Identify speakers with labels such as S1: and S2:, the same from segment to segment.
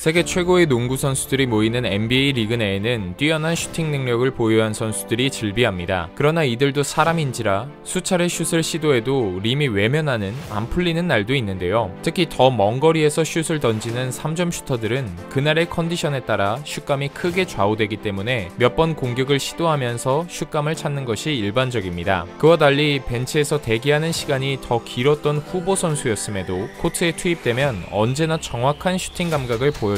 S1: 세계 최고의 농구 선수들이 모이는 NBA 리그 내에는 뛰어난 슈팅 능력을 보유한 선수들이 즐비합니다. 그러나 이들도 사람인지라 수차례 슛을 시도해도 림이 외면하는 안 풀리는 날도 있는데요. 특히 더 먼 거리에서 슛을 던지는 3점 슈터들은 그날의 컨디션에 따라 슛감이 크게 좌우되기 때문에 몇 번 공격을 시도하면서 슛감을 찾는 것이 일반적입니다. 그와 달리 벤치에서 대기하는 시간이 더 길었던 후보 선수였음에도 코트에 투입되면 언제나 정확한 슈팅 감각을 보여주어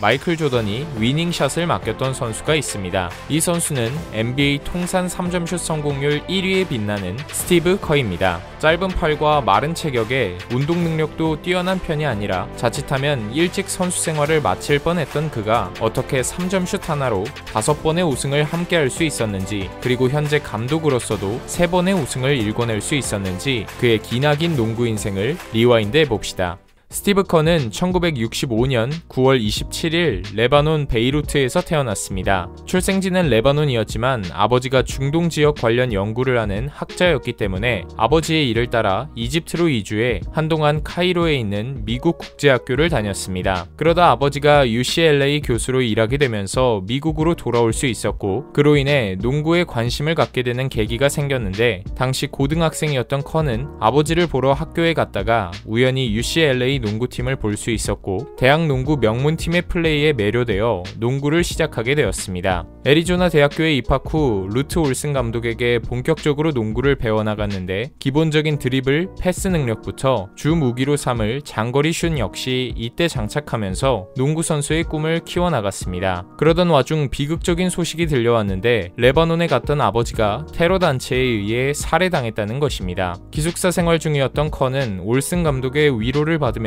S1: 마이클 조던이 위닝샷을 맡겼던 선수가 있습니다. 이 선수는 NBA 통산 3점슛 성공률 1위에 빛나는 스티브 커입니다. 짧은 팔과 마른 체격에 운동 능력도 뛰어난 편이 아니라 자칫하면 일찍 선수 생활을 마칠 뻔했던 그가 어떻게 3점슛 하나로 5번의 우승을 함께할 수 있었는지, 그리고 현재 감독으로서도 3번의 우승을 일궈낼 수 있었는지 그의 기나긴 농구 인생을 리와인드 해봅시다. 스티브 커는 1965년 9월 27일 레바논 베이루트에서 태어났습니다. 출생지는 레바논이었지만 아버지가 중동 지역 관련 연구를 하는 학자였기 때문에 아버지의 일을 따라 이집트로 이주해 한동안 카이로에 있는 미국 국제학교를 다녔습니다. 그러다 아버지가 UCLA 교수로 일하게 되면서 미국으로 돌아올 수 있었고, 그로 인해 농구에 관심을 갖게 되는 계기가 생겼는데, 당시 고등학생이었던 커는 아버지를 보러 학교에 갔다가 우연히 UCLA 농구팀을 볼 수 있었고, 대학 농구 명문팀의 플레이에 매료되어 농구를 시작하게 되었습니다. 애리조나 대학교에 입학 후 루트 올슨 감독에게 본격적으로 농구를 배워나갔는데, 기본적인 드리블, 패스 능력부터 주 무기로 삼을 장거리 슛 역시 이때 장착하면서 농구 선수의 꿈을 키워나갔습니다. 그러던 와중 비극적인 소식이 들려왔는데, 레바논에 갔던 아버지가 테러 단체에 의해 살해당했다는 것입니다. 기숙사 생활 중이었던 커는 올슨 감독의 위로를 받으면서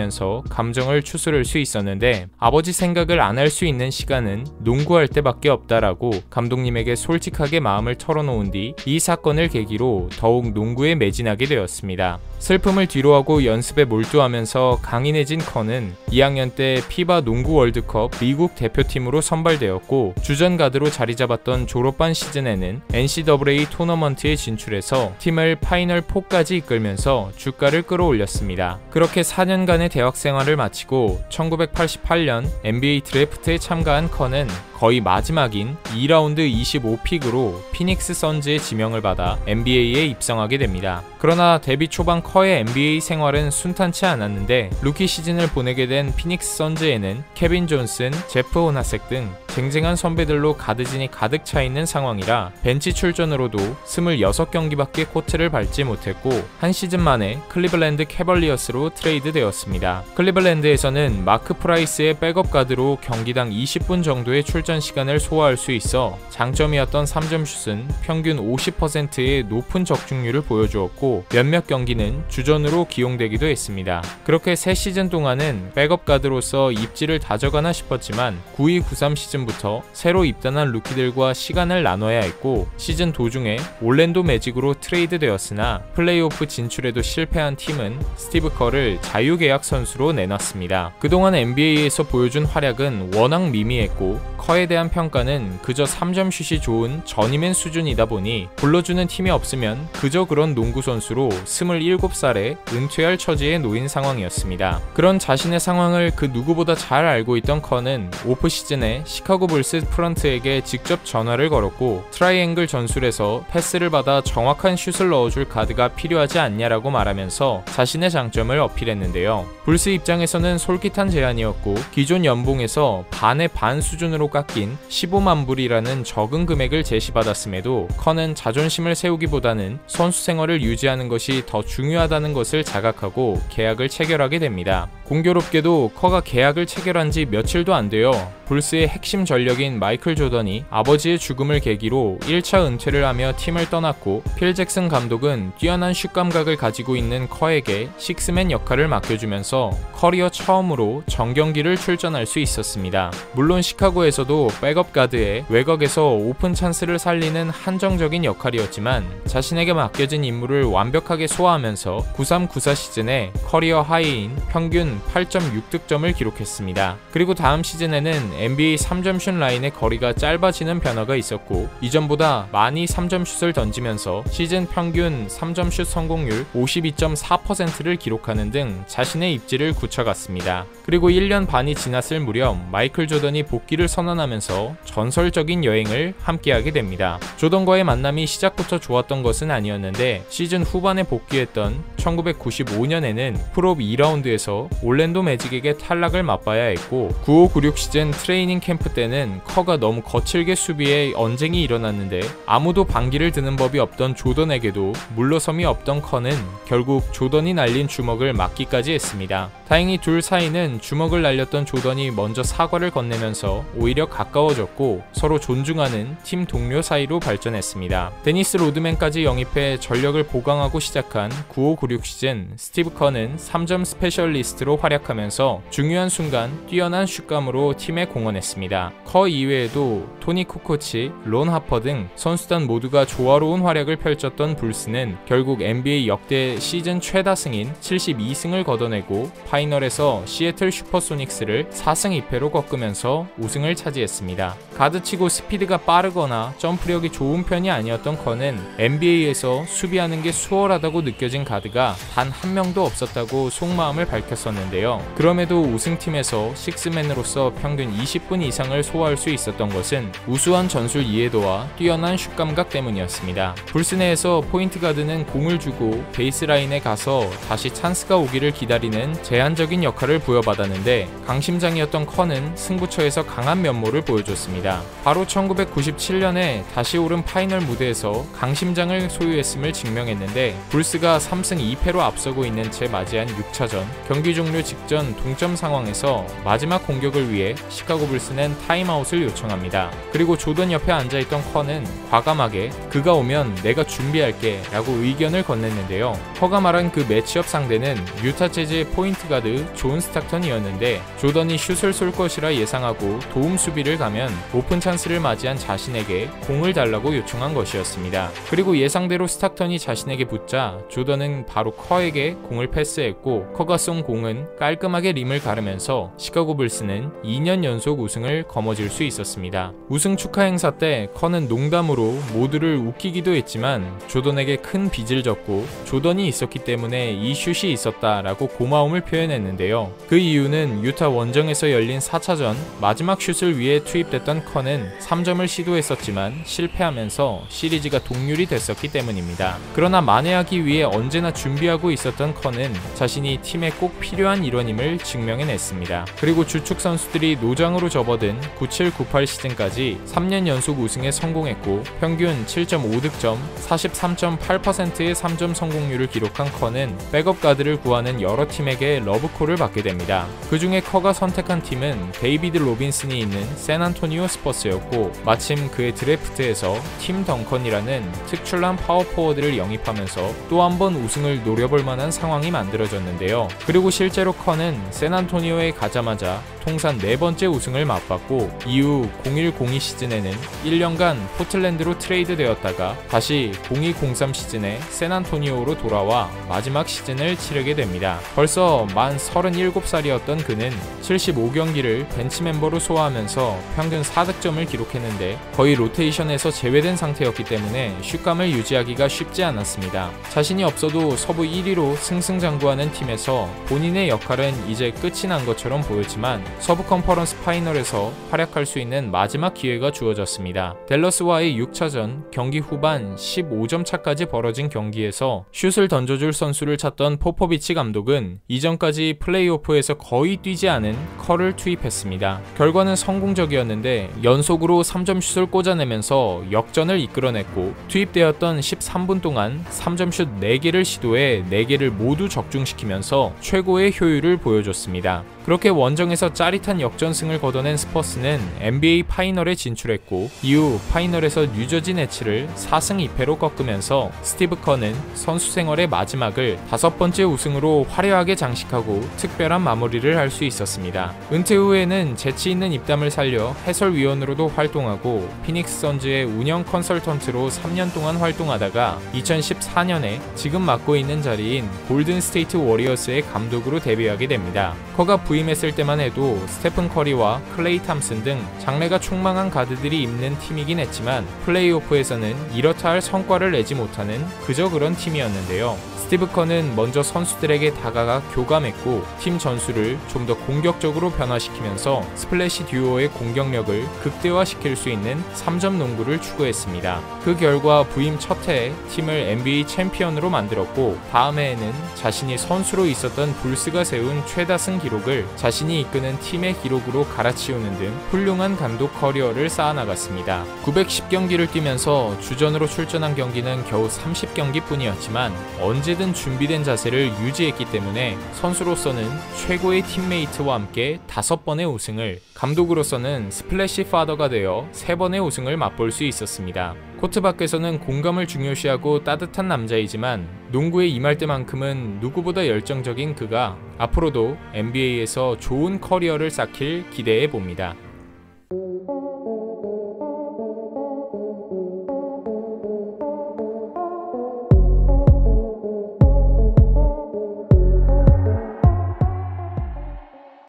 S1: 감정을 추스를 수 있었는데, 아버지 생각을 안 할 수 있는 시간은 농구할 때밖에 없다라고 감독님에게 솔직하게 마음을 털어놓은 뒤 이 사건을 계기로 더욱 농구에 매진하게 되었습니다. 슬픔을 뒤로하고 연습에 몰두하면서 강인해진 커는 2학년 때 피바 농구 월드컵 미국 대표팀으로 선발되었고, 주전 가드로 자리 잡았던 졸업반 시즌에는 NCAA 토너먼트에 진출해서 팀을 파이널 4까지 이끌면서 주가를 끌어올렸습니다. 그렇게 4년간의 대학 생활을 마치고 1988년 NBA 드래프트에 참가한 커는 거의 마지막인 2라운드 25픽으로 피닉스 선즈의 지명을 받아 NBA에 입성하게 됩니다. 그러나 데뷔 초반 커의 NBA 생활은 순탄치 않았는데, 루키 시즌을 보내게 된 피닉스 선즈에는 케빈 존슨, 제프 호나색 등 쟁쟁한 선배들로 가드진이 가득 차 있는 상황이라 벤치 출전으로도 26경기밖에 코트를 밟지 못했고, 한 시즌 만에 클리블랜드 캐벌리어스로 트레이드 되었습니다. 클리블랜드에서는 마크 프라이스의 백업 가드로 경기당 20분 정도의 출전 시간을 소화할 수 있어 장점이었던 3점 슛은 평균 50%의 높은 적중률을 보여주었고, 몇몇 경기는 주전으로 기용되기도 했습니다. 그렇게 3시즌 동안은 백업 가드로서 입지를 다져가나 싶었지만 92-93 시즌부터 새로 입단한 루키들과 시간을 나눠야 했고, 시즌 도중에 올랜도 매직으로 트레이드 되었으나 플레이오프 진출에도 실패한 팀은 스티브 커를 자유계약 선수로 내놨습니다. 그동안 NBA에서 보여준 활약은 워낙 미미했고, 커에 대한 평가는 그저 3점 슛이 좋은 저니맨 수준이다 보니 불러주는 팀이 없으면 그저 그런 농구 선수로 27살에 은퇴할 처지에 놓인 상황이었습니다. 그런 자신의 상황을 그 누구보다 잘 알고 있던 커는 오프 시즌에 시카고 불스 프런트에게 직접 전화를 걸었고, 트라이앵글 전술에서 패스를 받아 정확한 슛을 넣어줄 가드가 필요하지 않냐라고 말하면서 자신의 장점을 어필했는데요. 불스 입장에서는 솔깃한 제안이었고, 기존 연봉에서 반의 반 수준으로 깎인 15만 불이라는 적은 금액을 제시받았음에도 커는 자존심을 세우기보다는 선수 생활을 유지하는 것이 더 중요하다는 것을 자각하고 계약을 체결하게 됩니다. 공교롭게도 커가 계약을 체결한 지 며칠도 안 되어 불스의 핵심 전력인 마이클 조던이 아버지의 죽음을 계기로 1차 은퇴를 하며 팀을 떠났고, 필 잭슨 감독은 뛰어난 슛 감각을 가지고 있는 커에게 식스맨 역할을 맡겨주면서 커리어 처음으로 정경기를 출전할 수 있었습니다. 물론 시카고에서도 백업 가드에 외곽에서 오픈 찬스를 살리는 한정적인 역할이었지만, 자신에게 맡겨진 임무를 완벽하게 소화하면서 93-94 시즌에 커리어 하이인 평균 8.6득점을 기록했습니다. 그리고 다음 시즌에는 NBA 3점슛 라인의 거리가 짧아지는 변화가 있었고 이전보다 많이 3점슛을 던지면서 시즌 평균 3점슛 성공률 52.4%를 기록하는 등 자신의 입지를 굳혀갔습니다. 그리고 1년 반이 지났을 무렵 마이클 조던이 복귀를 선언하면서 전설적인 여행을 함께하게 됩니다. 조던과의 만남이 시작부터 좋았던 것은 아니었는데 시즌 후반에 복귀했던 1995년에는 프로 2라운드에서 올랜도 매직에게 탈락을 맛봐야 했고 95-96 시즌 트레이닝 캠프 때는 커가 너무 거칠게 수비에 언쟁이 일어났는데 아무도 반기를 드는 법이 없던 조던에게도 물러섬이 없던 커는 결국 조던이 날린 주먹을 맞기까지 했습니다. 다행히 둘 사이는 주먹을 날렸던 조던이 먼저 사과를 건네면서 오히려 가까워졌고 서로 존중하는 팀 동료 사이로 발전했습니다. 데니스 로드맨까지 영입해 전력을 보강하고 시작한 95-96 시즌 스티브 커는 3점 스페셜리스트로 활약하면서 중요한 순간 뛰어난 슛감으로 팀에 공헌했습니다. 커 이외에도 토니 쿠코치, 론 하퍼 등 선수단 모두가 조화로운 활약을 펼쳤던 불스는 결국 NBA 역대 시즌 최다 승인 72승을 거둬내고 파이널에서 시애틀 슈퍼소닉스를 4승 2패로 꺾으면서 우승을 차지했습니다. 가드치고 스피드가 빠르거나 점프력이 좋은 편이 아니었던 커는 NBA에서 수비하는 게 수월하다고 느껴진 가드가 단 한 명도 없었다고 속마음을 밝혔었는데요. 그럼에도 우승팀에서 식스맨으로서 평균 20분 이상을 소화할 수 있었던 것은 우수한 전술 이해도와 뛰어난 슛 감각 때문이었습니다. 불스 내에서 포인트 가드는 공을 주고 베이스라인에 가서 다시 찬스가 오기를 기다리는 제한적인 역할을 부여받았는데 강심장이었던 커는 승부처에서 강한 면모를 보여줬습니다. 바로 1997년에 다시 오른 파이널 무대에서 강심장을 소유했음을 증명했는데 불스가 3승 2패로 앞서고 있는 채 맞이한 6차전 경기 종료 직전 동점 상황에서 마지막 공격을 위해 시카고 불스는 타임아웃을 요청합니다. 그리고 조던 옆에 앉아있던 커는 과감하게 그가 오면 내가 준비할게 라고 의견을 건넸는데요. 커가 말한 그 매치업 상대는 유타 재즈의 포인트 가드 존 스탁턴이었는데 조던이 슛을 쏠 것이라 예상하고 도움 수비를 가면 오픈 찬스를 맞이한 자신에게 공을 달라고 요청한 것이었습니다. 그리고 예상대로 스탁턴이 자신에게 붙자 조던은 바로 커에게 공을 패스했고 커가 쏜 공은 깔끔하게 림을 가르면서 시카고 불스는 2년 연속 우승을 거머쥘 수 있었습니다. 우승 축하 행사 때 커는 농담으로 모두를 웃기기도 했지만 조던에게 큰 빚을 졌고 조던이 있었기 때문에 이 슛이 있었다라고 고마움을 표현했는데요. 그 이유는 유타 원정에서 열린 4차전 마지막 슛을 위해 투입됐던 커는 3점을 시도했었지만 실패하면서 시리즈가 동률이 됐었기 때문입니다. 그러나 만회하기 위해 언제나 준비하고 있었던 커는 자신이 팀에 꼭 필요한 일원임을 증명해냈습니다. 그리고 주축 선수들이 노장으로 접어든 97-98 시즌까지 3년 연속 우승에 성공했고 평균 7.5득점, 43.8%의 3점 성공률을 기록한 커는 백업 가드를 구하는 여러 팀에게 러브콜을 받게 됩니다. 그 중에 커가 선택한 팀은 데이비드 로빈슨이 있는 샌안토니오 스퍼스였고 마침 그의 드래프트에서 팀 덩컨이라는 특출난 파워포워드를 영입하면서 또 한 번 우승을 노려볼 만한 상황이 만들어졌는데요. 그리고 실제로 커는 샌안토니오에 가자마자 통산 4번째 우승을 맛봤고 이후 01-02 시즌에는 1년간 포틀랜드로 트레이드 되었다가 다시 02-03 시즌에 샌안토니오로 돌아와 마지막 시즌을 치르게 됩니다. 벌써 만 37살이었던 그는 75경기를 벤치 멤버로 소화하면서 평균 4득점을 기록했는데 거의 로테이션에서 제외된 상태였기 때문에 슛감을 유지하기가 쉽지 않았습니다. 자신이 없어도 서부 1위로 승승장구하는 팀에서 본인의 역할은 이제 끝이 난 것처럼 보였지만 서부 컨퍼런스 파이널에서 활약할 수 있는 마지막 기회가 주어졌습니다. 댈러스와의 6차전 경기 후반 15점 차까지 벌어진 경기에서 슛을 던져줄 선수를 찾던 포포비치 감독은 이전까지 플레이오프에서 거의 뛰지 않은 커를 투입했습니다. 결과는 성공적이었는데 연속으로 3점 슛을 꽂아내면서 역전을 이끌어냈고 투입되었던 13분 동안 3점 슛 4개를 시도해 4개를 모두 적중시키면서 최고의 효율을 보여줬습니다. 그렇게 원정에서 짜릿한 역전승을 거둬낸 스퍼스는 NBA 파이널에 진출했고 이후 파이널에서 뉴저지 네츠를 4승 2패로 꺾으면서 스티브 커는 선수 생활의 마지막을 5번째 우승으로 화려하게 장식하고 완벽하고 특별한 마무리를 할 수 있었습니다. 은퇴 후에는 재치 있는 입담을 살려 해설위원으로도 활동하고 피닉스 선즈의 운영 컨설턴트로 3년 동안 활동하다가 2014년에 지금 맡고 있는 자리인 골든 스테이트 워리어스의 감독으로 데뷔하게 됩니다. 커가 부임했을 때만 해도 스테픈 커리와 클레이 탐슨 등 장래가 촉망한 가드들이 있는 팀이긴 했지만 플레이오프에서는 이렇다 할 성과를 내지 못하는 그저 그런 팀이었는데요. 스티브 커는 먼저 선수들에게 다가가 교감했고 팀 전술을 좀 더 공격적으로 변화시키면서 스플래시 듀오의 공격력을 극대화시킬 수 있는 3점 농구를 추구했습니다. 그 결과 부임 첫 해에 팀을 NBA 챔피언으로 만들었고 다음 해에는 자신이 선수로 있었던 불스가 세운 최다승 기록을 자신이 이끄는 팀의 기록으로 갈아치우는 등 훌륭한 감독 커리어를 쌓아나갔습니다. 910경기를 뛰면서 주전으로 출전한 경기는 겨우 30경기 뿐이었지만 언제든 준비된 자세를 유지했기 때문에 선수로서는 최고의 팀메이트와 함께 5번의 우승을, 감독으로서는 스플래시 파더가 되어 3번의 우승을 맛볼 수 있었습니다. 코트 밖에서는 공감을 중요시하고 따뜻한 남자이지만 농구에 임할 때만큼은 누구보다 열정적인 그가 앞으로도 NBA에서 좋은 커리어를 쌓길 기대해 봅니다.